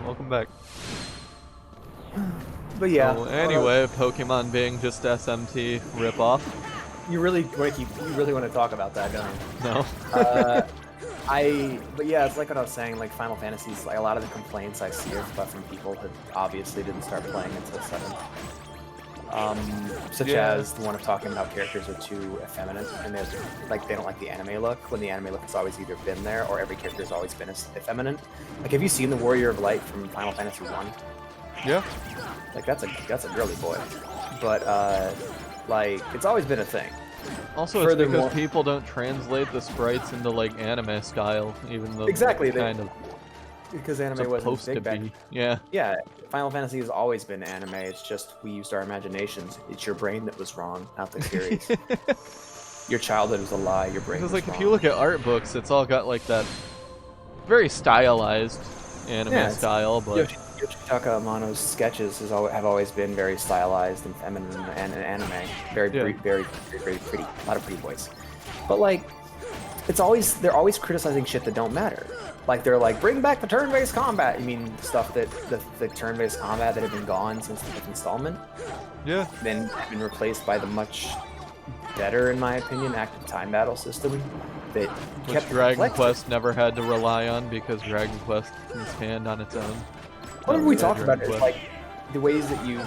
welcome back. But yeah. So anyway, Pokemon being just SMT ripoff. You really want to talk about that, don't you? No. But yeah, it's like what I was saying. Like Final Fantasies, like a lot of the complaints I see are from people who obviously didn't start playing until 7. Such as the one of talking about characters are too effeminate, and they don't like the anime look. When the anime look has always either been there, or every character has always been effeminate. Like, have you seen the Warrior of Light from Final Fantasy 1? Yeah. Like that's a girly boy, but like it's always been a thing. Also, it's because people don't translate the sprites into like anime style, even though exactly kind of because anime wasn't big back. Yeah. Yeah, Final Fantasy has always been anime. It's just we used our imaginations. It's your brain that was wrong, not the series. Your childhood was a lie. Your brain. Because was like wrong. if you look at art books, it's all got like that very stylized anime style, but. Yoshitaka Amano's sketches have always been very stylized and feminine and anime. Very, very, very pretty. A lot of pretty boys. But like, they're always criticizing shit that don't matter. Like they're like, bring back the turn-based combat. You mean stuff that the turn-based combat that had been gone since the 5th installment? Yeah. Then been replaced by the much better, in my opinion, active time battle system that kept Dragon Quest never had to rely on because Dragon Quest can stand on its own. Whenever we talk about it, it's like the way that you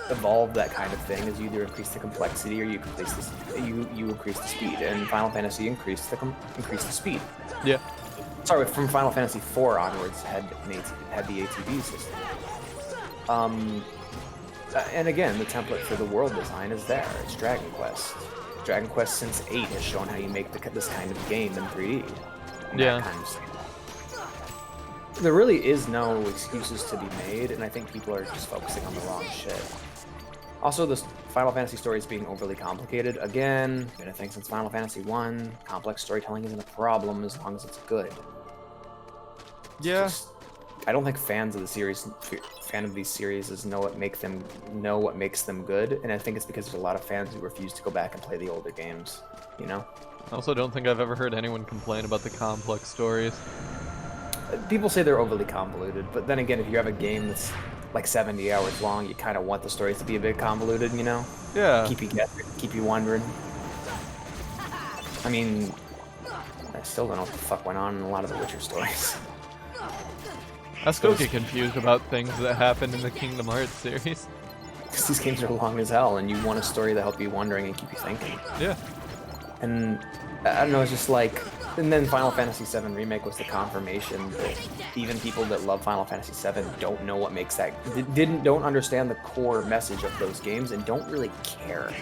evolve that kind of thing is you either increase the complexity or you increase the speed. And Final Fantasy increased the speed. Yeah. Sorry, from Final Fantasy 4 onwards had the ATB system. And again, the template for the world design is there. It's Dragon Quest. Dragon Quest since 8 has shown how you make this kind of game in 3D. Yeah. Kind of there really is no excuses to be made, and I think people are just focusing on the wrong shit. Also, the Final Fantasy story is being overly complicated. Again, been a thing since Final Fantasy 1. Complex storytelling isn't a problem as long as it's good. Yeah. I don't think fans of these series know what makes them good, and I think it's because there's a lot of fans who refuse to go back and play the older games, you know? I also don't think I've ever heard anyone complain about the complex stories. People say they're overly convoluted, but then again, if you have a game that's like 70 hours long, you kind of want the stories to be a bit convoluted, you know? Yeah. Keep you guessing, keep you wondering. I mean, I still don't know what the fuck went on in a lot of the Witcher stories. I still get confused about things that happen in the Kingdom Hearts series. Because these games are long as hell, and you want a story to help you wondering and keep you thinking. Yeah. And I don't know, it's just like... And then Final Fantasy VII Remake was the confirmation that even people that love Final Fantasy VII don't know what makes that... don't understand the core message of those games and don't really care.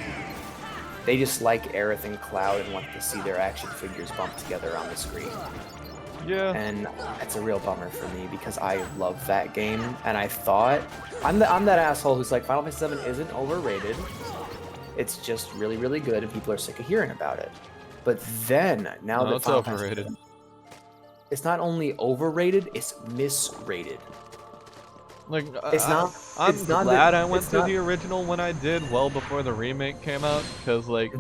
They just like Aerith and Cloud and want to see their action figures bump together on the screen. Yeah. And it's a real bummer for me because I love that game, and I thought... I'm that asshole who's like, Final Fantasy VII isn't overrated. It's just really, really good, and people are sick of hearing about it. But then, now that it's Final overrated. Fantasy, it's not only overrated, it's misrated. Like, I'm glad I went through the original when I did, well before the remake came out, because like,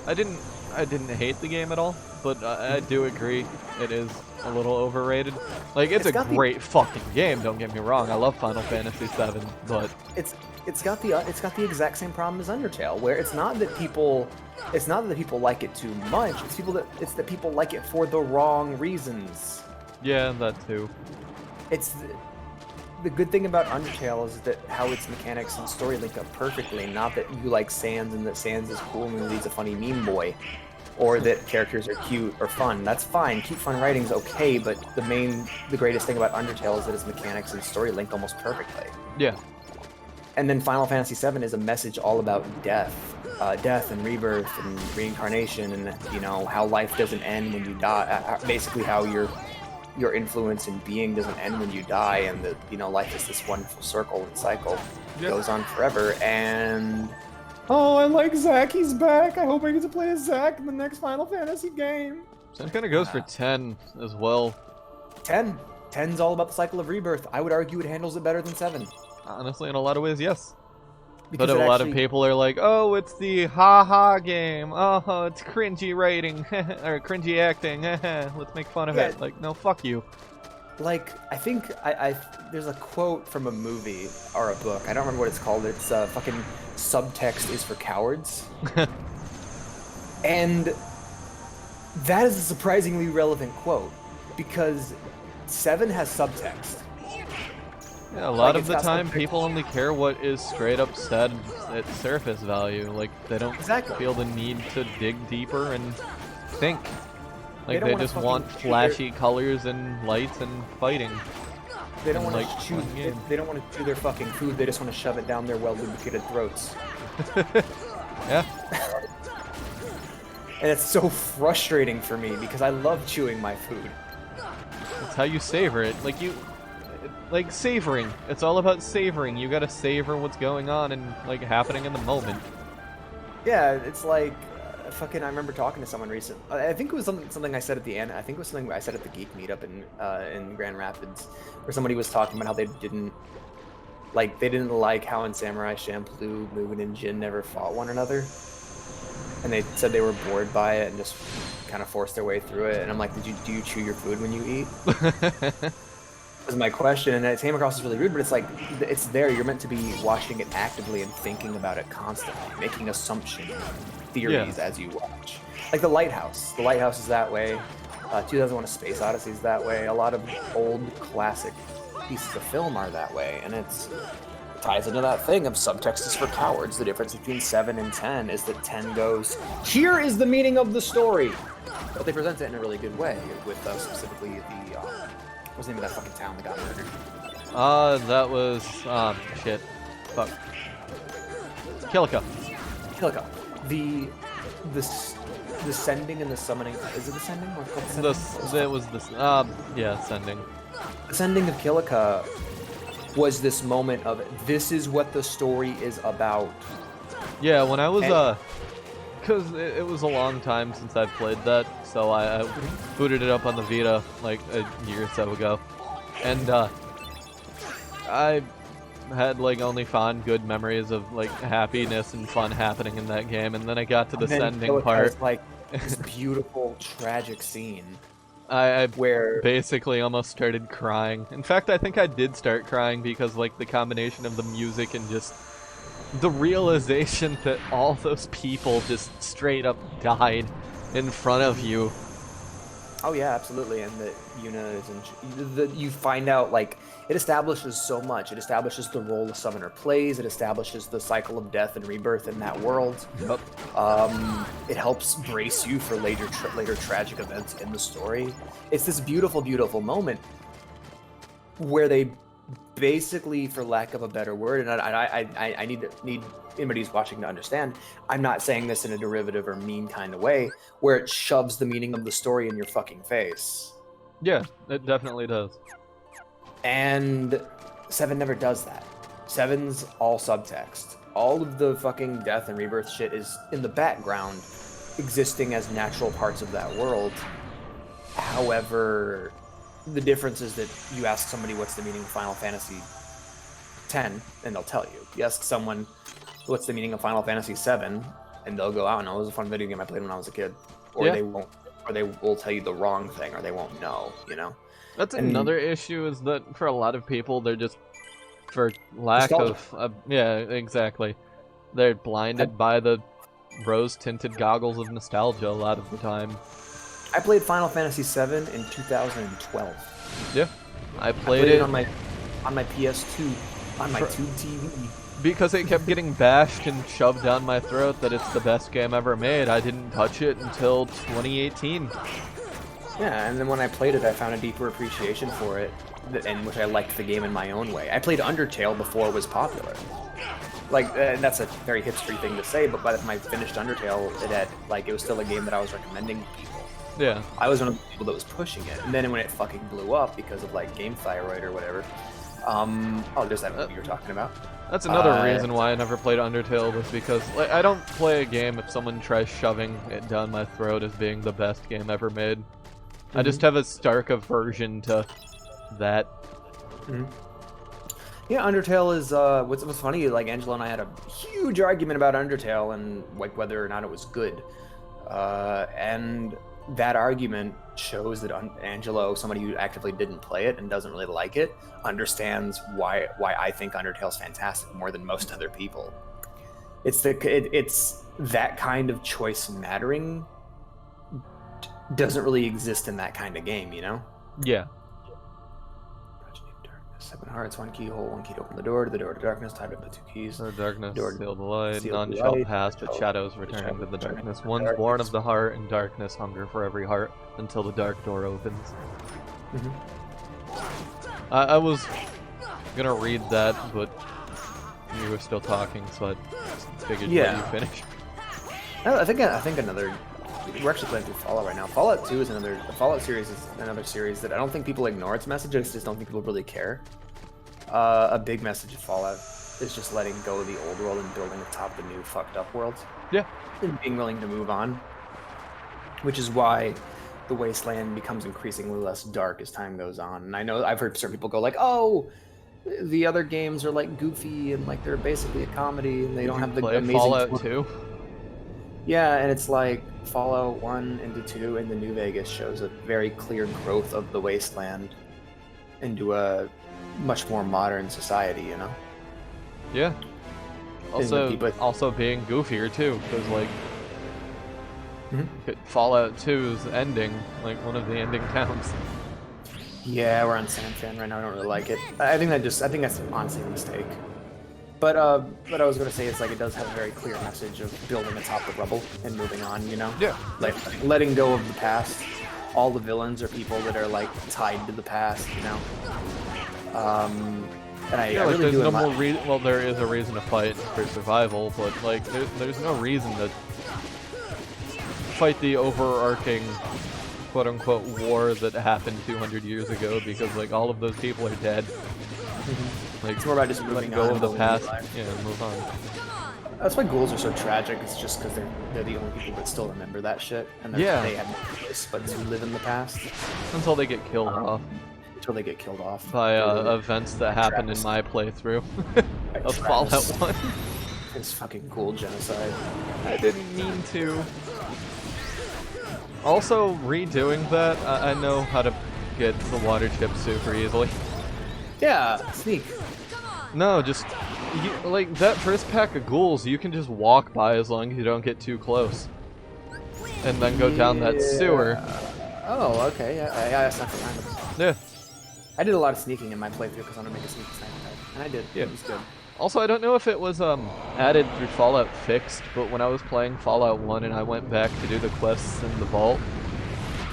I didn't hate the game at all, but I do agree it is a little overrated. Like, it's a great fucking game. Don't get me wrong. I love Final Fantasy VII, but it's got the exact same problem as Undertale, where it's not that people like it too much. It's that people like it for the wrong reasons. Yeah, that too. It's the good thing about Undertale is that how its mechanics and story link up perfectly. Not that you like Sans and that Sans is cool and he's a funny meme boy, or that characters are cute or fun. That's fine. Cute, fun writing's okay, but the greatest thing about Undertale is that its mechanics and story link almost perfectly. Yeah. And then Final Fantasy VII is a message all about death and rebirth and reincarnation, and how life doesn't end when you die. Basically, how your influence in being doesn't end when you die, and that life is this wonderful circle and cycle goes on forever. And I like Zack. He's back. I hope I get to play as Zack in the next Final Fantasy game. Same kind of goes for 10 as well. 10's all about the cycle of rebirth. I would argue it handles it better than 7. Honestly, in a lot of ways, yes. Because but a lot of people are like, oh, it's the ha-ha game. Oh, it's cringy writing. Or cringy acting. Let's make fun of it. Like, no, fuck you. like I think there's a quote from a movie or a book. I don't remember what it's called. It's fucking subtext is for cowards, and that is a surprisingly relevant quote because 7 has subtext. Yeah, a lot of the time, people only care what is straight up said at surface value. Like, they don't feel the need to dig deeper and think. Like, they just want flashy colors and lights and fighting. They don't want to chew. They don't want to chew their fucking food. They just want to shove it down their well-lubricated throats. Yeah. And it's so frustrating for me because I love chewing my food. That's how you savor it. Like savoring. It's all about savoring. You gotta savor what's going on and like happening in the moment. Yeah, it's like fucking. I remember talking to someone recently. I think it was something I said at the end. I think it was something I said at the Geek Meetup in Grand Rapids, where somebody was talking about how they didn't like how in Samurai Champloo, Mugen and Jin never fought one another. And they said they were bored by it and just kind of forced their way through it. And I'm like, do you chew your food when you eat? Was my question, and it came across as really rude, but it's like, it's there. You're meant to be watching it actively and thinking about it constantly, making assumptions, theories as you watch. Like The Lighthouse. The Lighthouse is that way. 2001: A Space Odyssey is that way. A lot of old classic pieces of film are that way, and it ties into that thing of subtext is for cowards. The difference between 7 and 10 is that 10 goes, here is the meaning of the story, but they present it in a really good way with specifically the what's the name of that fucking town that got murdered? That was shit. Fuck. Kilika. The sending and the summoning. Is it the sending? Or It was this. Yeah, sending. The sending of Kilika was this moment of this is what the story is about. Yeah, when I was because it was a long time since I played that, so I booted it up on the Vita like a year or so ago, and I had like only fond good memories of like happiness and fun happening in that game, and then I got to the sending part. Like this beautiful tragic scene. I where basically almost started crying. In fact, I think I did start crying because like the combination of the music and just the realization that all those people just straight up died in front of you. Oh yeah, absolutely, and that Yuna is you find out like it establishes so much. It establishes the role a summoner plays. It establishes the cycle of death and rebirth in that world. Yep. It helps brace you for later tragic events in the story. It's this beautiful, beautiful moment where they basically, for lack of a better word, and I need anybody who's watching to understand, I'm not saying this in a derivative or mean kind of way, where it shoves the meaning of the story in your fucking face. Yeah, it definitely does. And 7 never does that. 7's all subtext. All of the fucking death and rebirth shit is in the background, existing as natural parts of that world. However, the difference is that you ask somebody what's the meaning of Final Fantasy X, and they'll tell you. You ask someone what's the meaning of Final Fantasy VII, and they'll go, I don't know, it was a fun video game I played when I was a kid. Or they won't, or they will tell you the wrong thing, or they won't know, you know? That's another issue, is that for a lot of people, they're just, for lack of, yeah, exactly. They're blinded by the rose-tinted goggles of nostalgia a lot of the time. I played Final Fantasy VII in 2012. Yeah, I played it on my PS2, on my tube TV. Because it kept getting bashed and shoved down my throat that it's the best game ever made, I didn't touch it until 2018. Yeah, and then when I played it, I found a deeper appreciation for it, in which I liked the game in my own way. I played Undertale before it was popular. Like, and that's a very hipstery thing to say, but by the time I finished Undertale, it was still a game that I was recommending to people. Yeah. I was one of the people that was pushing it, and then when it fucking blew up because of, like, Game Thyroid or whatever, there's that movie you're talking about. That's another reason why I never played Undertale, was because like, I don't play a game if someone tries shoving it down my throat as being the best game ever made. I just have a stark aversion to that. Yeah, Undertale is, what's funny, like, Angela and I had a huge argument about Undertale and, like, whether or not it was good. And that argument shows that Angelo, somebody who actively didn't play it and doesn't really like it, understands why I think Undertale's fantastic more than most other people. It's that kind of choice mattering doesn't really exist in that kind of game, you know? Yeah. 7 hearts, 1 keyhole, 1 key to open the door to darkness, tied up with 2 keys. The darkness Door- seal the light, seal none the shall light, pass, but shadows return to the darkness. One's born of the heart, and darkness hunger for every heart until the dark door opens. I was gonna read that, but you were still talking, so I figured let you finish. I think another. We're actually playing through Fallout right now. Fallout 2 is another. The Fallout series is another series that I don't think people ignore its message. I just don't think people really care. A big message of Fallout is just letting go of the old world and building atop the new fucked up world. Yeah. And being willing to move on. Which is why the Wasteland becomes increasingly less dark as time goes on. And I know I've heard certain people go like, "Oh, the other games are like goofy and like they're basically a comedy and they don't have the amazing Fallout 2." Yeah, and it's like Fallout 1 into 2 in the New Vegas shows a very clear growth of the Wasteland into a much more modern society, you know? Yeah. Also being goofier too, because like Fallout 2's ending, like one of the ending towns. Yeah, we're on San Fran right now. I don't really like it. I think that's honestly a mistake. But I was gonna say it's like it does have a very clear message of building atop the rubble and moving on, you know? Yeah. Like letting go of the past. All the villains are people that are like tied to the past, you know? And I like really there's do no more reason. Well, there is a reason to fight for survival, but like there's no reason to fight the overarching quote-unquote war that happened 200 years ago, because like all of those people are dead. Like, it's more about just letting moving go on of the past. life. Yeah, move on. That's why ghouls are so tragic. It's just because they're the only people that still remember that shit, and they have no choice but to live in the past Until they get killed off. Until they get killed off by events that happened in my playthrough of Fallout 1. It's fucking ghoul genocide. I didn't mean to. Also, redoing that, I know how to get the water chip super easily. Yeah, sneak. No, just like that first pack of ghouls, you can just walk by as long as you don't get too close, and then go down that sewer. Oh, okay. Yeah, that's not random. Yeah. I did a lot of sneaking in my playthrough because I want to make a sneaky sniper type, and I did. Yeah. It was good. Also, I don't know if it was added through Fallout Fixed, but when I was playing Fallout 1 and I went back to do the quests in the vault,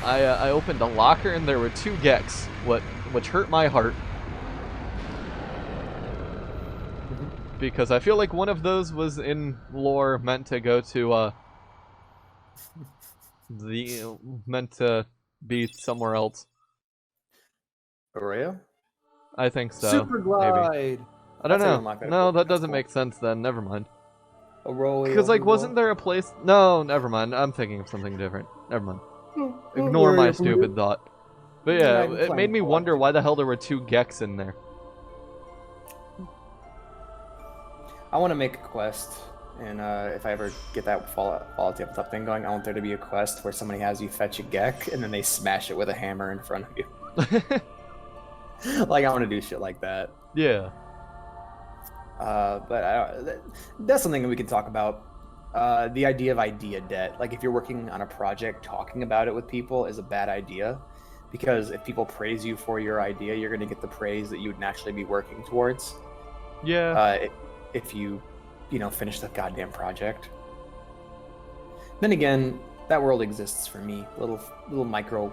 I opened a locker and there were 2 Geks, which hurt my heart. Because I feel like one of those was in lore meant to go to meant to be somewhere else. Oreo? I think so. Super glide. Maybe. I don't know. No, that doesn't make sense then. Never mind. Because like, wasn't there a place? No, never mind. I'm thinking of something different. Never mind. Ignore my stupid thought. But yeah, it made me wonder why the hell there were 2 Geks in there. I want to make a quest, and if I ever get that Fallout tabletop thing going, I want there to be a quest where somebody has you fetch a Gek, and then they smash it with a hammer in front of you. Like, I want to do shit like that. Yeah. But that's something that we can talk about. The idea of idea debt. Like, if you're working on a project, talking about it with people is a bad idea. Because if people praise you for your idea, you're going to get the praise that you would naturally be working towards. Yeah. If you finish the goddamn project. Then again, that world exists for me. Little micro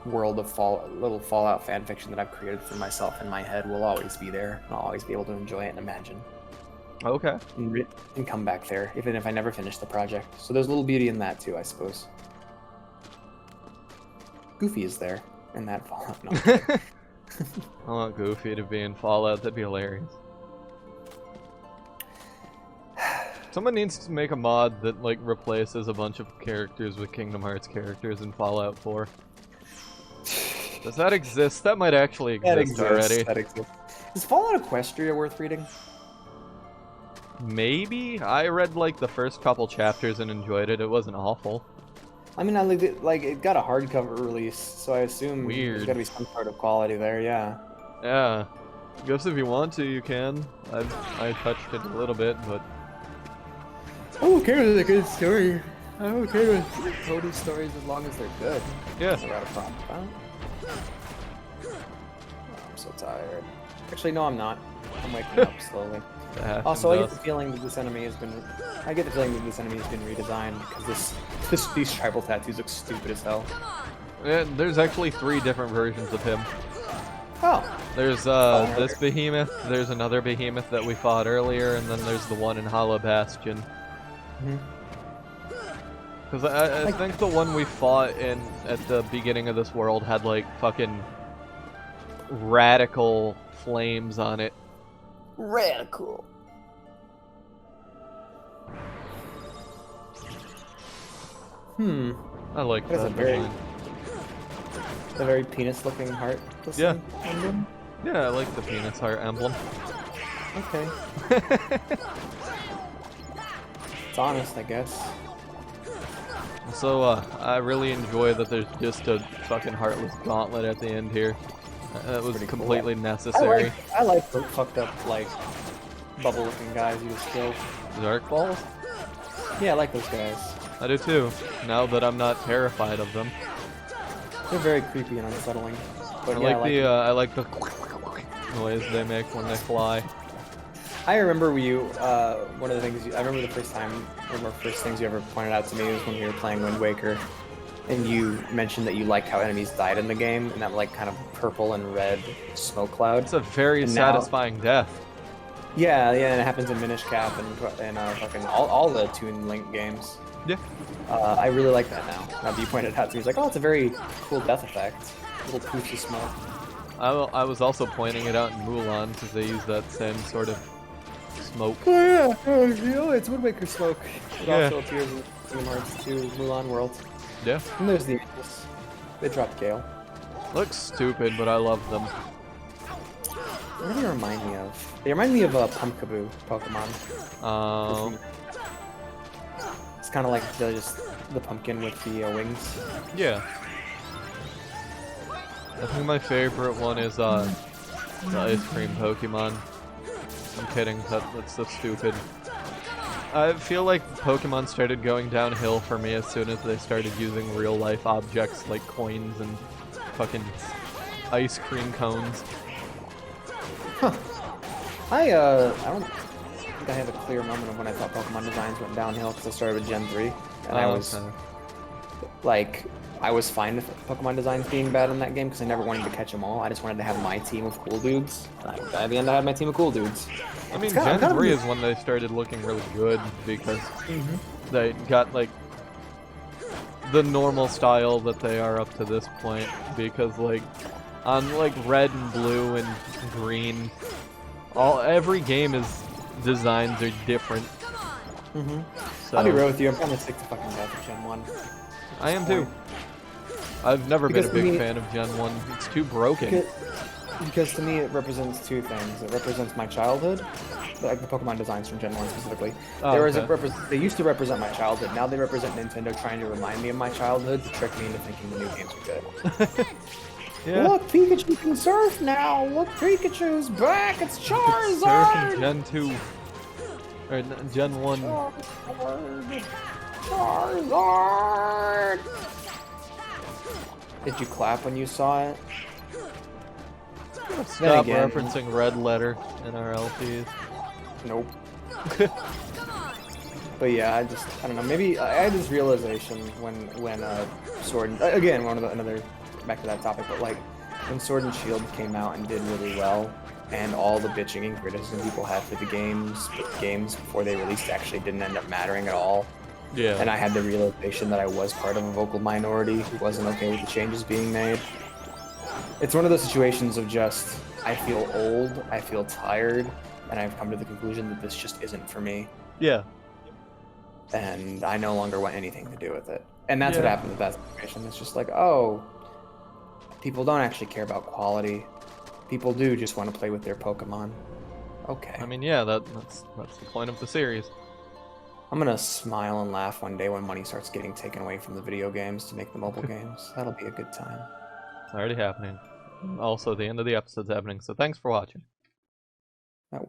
world of Fallout fan fiction that I've created for myself in my head will always be there. I'll always be able to enjoy it and imagine. Okay. And come back there, even if I never finish the project. So there's a little beauty in that too, I suppose. Goofy is there in that Fallout. No. I want Goofy to be in Fallout. That'd be hilarious. Someone needs to make a mod that like replaces a bunch of characters with Kingdom Hearts characters in Fallout 4. Does that exist? That might actually exist already. That exists. Is Fallout Equestria worth reading? Maybe. I read like the first couple chapters and enjoyed it. It wasn't awful. I mean, I like it got a hardcover release, so I assume there's Weird. got to be some sort of quality there. Yeah. Yeah. Guess if you want to, you can. I touched it a little bit, but I'm okay with a good story. I'm okay with Cody stories as long as they're good. yeah. I got a problem. I'm so tired. Actually, no, I'm not. I'm waking up slowly. Also, I get the feeling that this enemy has been. I get the feeling that this enemy has been redesigned because these tribal tattoos look stupid as hell. Yeah, there's actually 3 different versions of him. Oh. There's this behemoth, there's another behemoth that we fought earlier, and then there's the one in Hollow Bastion. Because I think the one we fought at the beginning of this world had like fucking radical flames on it. Radical. I like That's that. a very penis-looking heart. Yeah. Emblem. Yeah, I like the penis heart emblem. Okay. It's honest, I guess. So, I really enjoy that there's just a fucking heartless gauntlet at the end here. That was completely necessary. I like the fucked up, like, bubble-looking guys you just killed. Dark balls? Yeah, I like those guys. I do too, now that I'm not terrified of them. They're very creepy and unsettling. But I like the noise they make when they fly. I remember one of the things, I remember the first time, one of the first things you ever pointed out to me was when we were playing Wind Waker, and you mentioned that you liked how enemies died in the game, and that like kind of purple and red smoke cloud. It's a very satisfying death. Yeah, and it happens in Minish Cap and fucking all the Toon Link games. Yeah. I really like that now. Now that you pointed it out to me, it's like, oh, it's a very cool death effect. Little poofs of smoke. I was also pointing it out in Mulan because they use that same sort of smoke. Oh yeah, it's Wind Waker smoke. It Yeah. also appears in Kingdom Hearts 2 Mulan World. Yeah. And there's the angels. They dropped Gale. Looks stupid, but I love them. What do they remind me of? They remind me of Pumpkaboo Pokemon. It's kind of like the pumpkin with the wings. Yeah. I think my favorite one is the ice cream Pokemon. I'm kidding, that's so stupid. I feel like Pokemon started going downhill for me as soon as they started using real life objects like coins and fucking ice cream cones. Huh. I don't think I have a clear moment of when I thought Pokemon designs went downhill because I started with Gen 3. And I was like, I was fine with Pokemon designs being bad in that game because I never wanted to catch them all. I just wanted to have my team of cool dudes. And at the end, I had my team of cool dudes. I mean, Gen 3 is when they started looking really good because they got like the normal style that they are up to this point. Because like on like red and blue and green, every game designs are different. So, I'll be real with you. I'm kind of sick to fucking death of Gen 1. I am too. I've never been a big fan of Gen 1. It's too broken. Because to me it represents two things. It represents my childhood, like the Pokemon designs from Gen 1 specifically. They used to represent my childhood. Now they represent Nintendo trying to remind me of my childhood to trick me into thinking the new games are good. Yeah. Look, Pikachu can surf now! Look, Pikachu's back! It's Charizard! Surf in Gen 2. Or Gen 1. Charizard! Did you clap when you saw it? Stop referencing Red Letter in our LPs. Nope. But yeah, I don't know. Maybe I had this realization when Sword again another back to that topic, but like when Sword and Shield came out and did really well, and all the bitching and criticism people had for the games before they released actually didn't end up mattering at all. Yeah. And I had the realization that I was part of a vocal minority who wasn't okay with the changes being made. It's one of those situations of just, I feel old, I feel tired, and I've come to the conclusion that this just isn't for me. Yeah. And I no longer want anything to do with it. And that's what happened with that situation. It's just like, oh, people don't actually care about quality. People do just want to play with their Pokemon. Okay. I mean, yeah, that's the point of the series. I'm gonna smile and laugh one day when money starts getting taken away from the video games to make the mobile games. That'll be a good time. It's already happening. Also, the end of the episode's happening, so thanks for watching. That